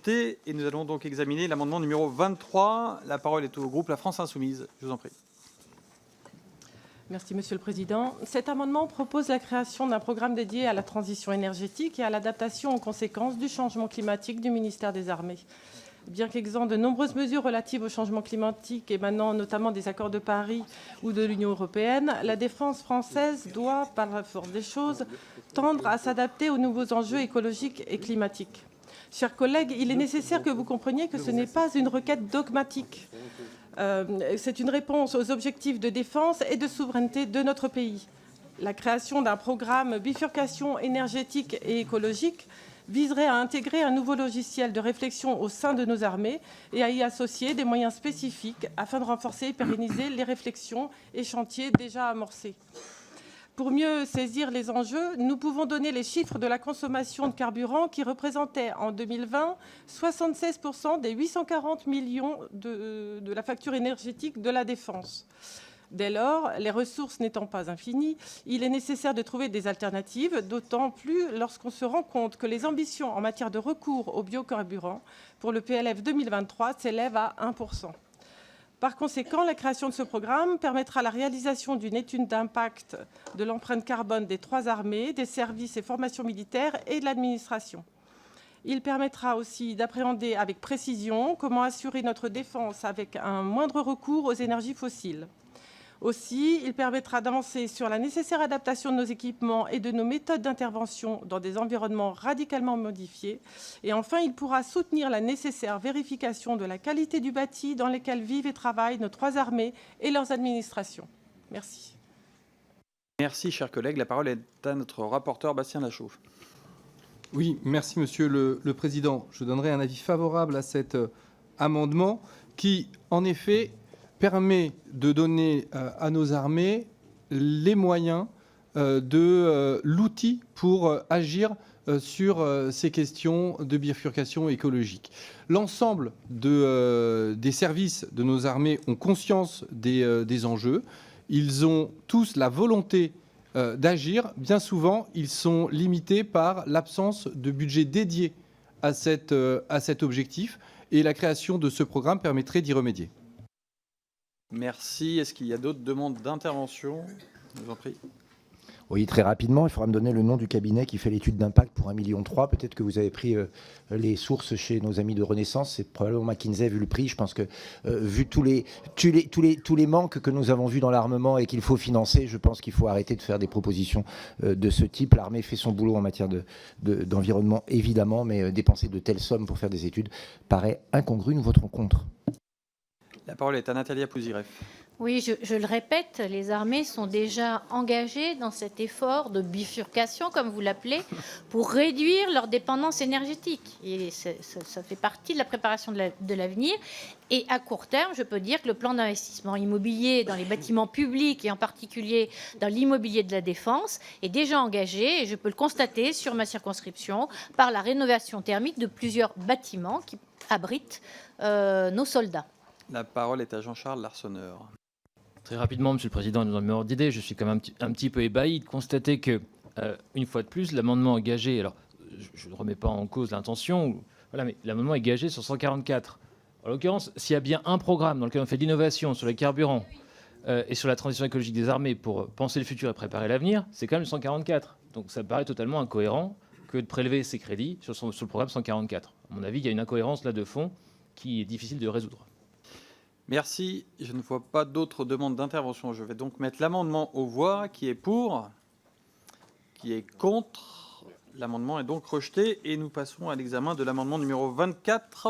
rejeté. Et nous allons donc examiner l'amendement numéro 23. La parole est au groupe La France Insoumise. Je vous en prie. Merci, Monsieur le Président. Cet amendement propose la création d'un programme dédié à la transition énergétique et à l'adaptation aux conséquences du changement climatique du ministère des Armées. Bien qu'exempt de nombreuses mesures relatives au changement climatique émanant notamment des accords de Paris ou de l'Union européenne, la défense française doit, par la force des choses, tendre à s'adapter aux nouveaux enjeux écologiques et climatiques. Chers collègues, il est nécessaire que vous compreniez que ce n'est pas une requête dogmatique. C'est une réponse aux objectifs de défense et de souveraineté de notre pays. La création d'un programme bifurcation énergétique et écologique viserait à intégrer un nouveau logiciel de réflexion au sein de nos armées et à y associer des moyens spécifiques afin de renforcer et pérenniser les réflexions et chantiers déjà amorcés. Pour mieux saisir les enjeux, nous pouvons donner les chiffres de la consommation de carburant qui représentait en 2020 76% des 840 millions de la facture énergétique de la défense. Dès lors, les ressources n'étant pas infinies, il est nécessaire de trouver des alternatives, d'autant plus lorsqu'on se rend compte que les ambitions en matière de recours aux biocarburants pour le PLF 2023 s'élèvent à 1%. Par conséquent, la création de ce programme permettra la réalisation d'une étude d'impact de l'empreinte carbone des 3 armées, des services et formations militaires et de l'administration. Il permettra aussi d'appréhender avec précision comment assurer notre défense avec un moindre recours aux énergies fossiles. Aussi, il permettra d'avancer sur la nécessaire adaptation de nos équipements et de nos méthodes d'intervention dans des environnements radicalement modifiés. Et enfin, il pourra soutenir la nécessaire vérification de la qualité du bâti dans lequel vivent et travaillent nos 3 armées et leurs administrations. Merci. Merci, chers collègues. La parole est à notre rapporteur Bastien Lachaud. Oui, merci, Monsieur le Président. Je donnerai un avis favorable à cet amendement qui, en effet, permet de donner à nos armées les moyens de l'outil pour agir sur ces questions de bifurcation écologique. L'ensemble des services de nos armées ont conscience des enjeux. Ils ont tous la volonté d'agir. Bien souvent, ils sont limités par l'absence de budget dédié à cet objectif. Et la création de ce programme permettrait d'y remédier. Merci. Est-ce qu'il y a d'autres demandes d'intervention? Je vous en prie. Oui, très rapidement, il faudra me donner le nom du cabinet qui fait l'étude d'impact pour 1,3 million. Peut-être que vous avez pris les sources chez nos amis de Renaissance. C'est probablement McKinsey, vu le prix. Je pense que, vu tous les manques que nous avons vus dans l'armement et qu'il faut financer, je pense qu'il faut arrêter de faire des propositions de ce type. L'armée fait son boulot en matière d'environnement, évidemment, mais dépenser de telles sommes pour faire des études paraît incongru. Nous voterons contre. La parole est à Natalia Pouzireff. Oui, je le répète, les armées sont déjà engagées dans cet effort de bifurcation, comme vous l'appelez, pour réduire leur dépendance énergétique. Et ça fait partie de la préparation de l'avenir. Et à court terme, je peux dire que le plan d'investissement immobilier dans les bâtiments publics, et en particulier dans l'immobilier de la défense, est déjà engagé, et je peux le constater sur ma circonscription, par la rénovation thermique de plusieurs bâtiments qui abritent nos soldats. La parole est à Jean-Charles Larsonneur. Très rapidement, Monsieur le Président, dans le même ordre d'idée, je suis quand même un petit peu ébahi de constater que, une fois de plus, l'amendement est gagé. Alors, je ne remets pas en cause l'intention, voilà, mais l'amendement est gagé sur 144. En l'occurrence, s'il y a bien un programme dans lequel on fait de l'innovation sur les carburants et sur la transition écologique des armées pour penser le futur et préparer l'avenir, c'est quand même le 144. Donc, ça me paraît totalement incohérent que de prélever ces crédits sur le programme 144. À mon avis, il y a une incohérence là de fond qui est difficile de résoudre. Merci. Je ne vois pas d'autres demandes d'intervention. Je vais donc mettre l'amendement aux voix. Qui est pour? Qui est contre? L'amendement est donc rejeté. Et nous passons à l'examen de l'amendement numéro 24.